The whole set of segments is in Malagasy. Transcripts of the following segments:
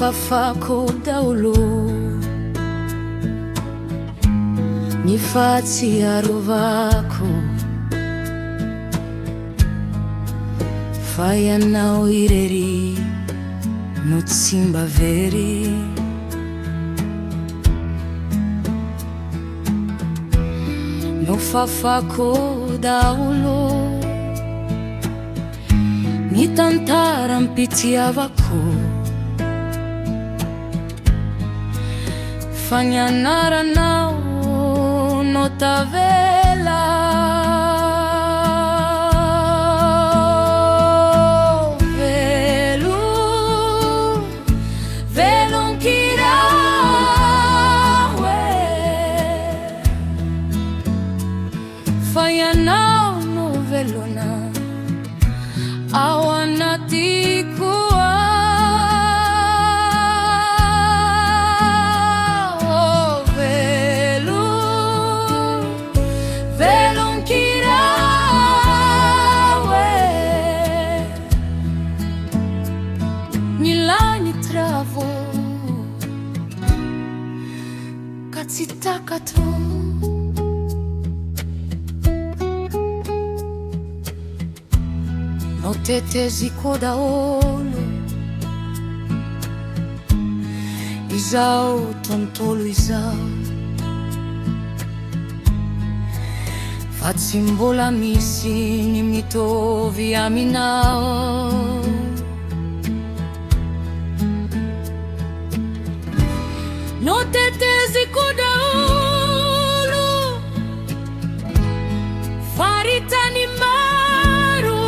fafako daholo, ny fahatsiarovako fa ianao irery no tsy mba very. No fafako daholo ny tantaram-pitiavako, fa ny anaranao no tavela. Fa ianao no velona ao anatiko ao. Velonkiraho ny lany travo ka tsy takato. No teteziko daholo izao tontolo izao, fa tsy mbola misy ny mitovy aminao. No teteziko daholo faritany maro,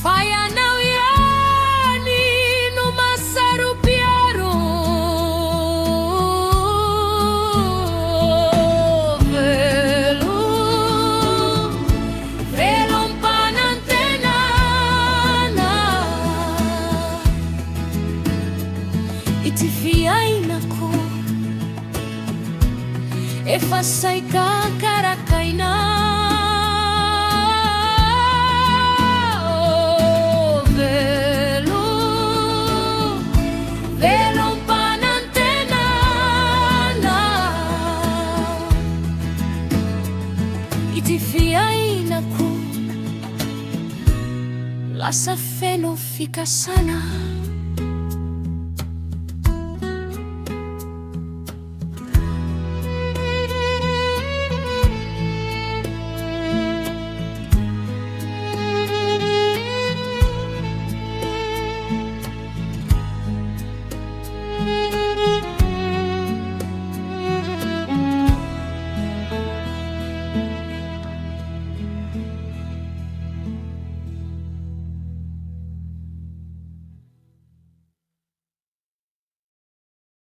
fa ianao ihany no masaropiaro. Velom-panantenana ity fiainako, efa saika karakaina. Ity fiainako lasa feno fikasana.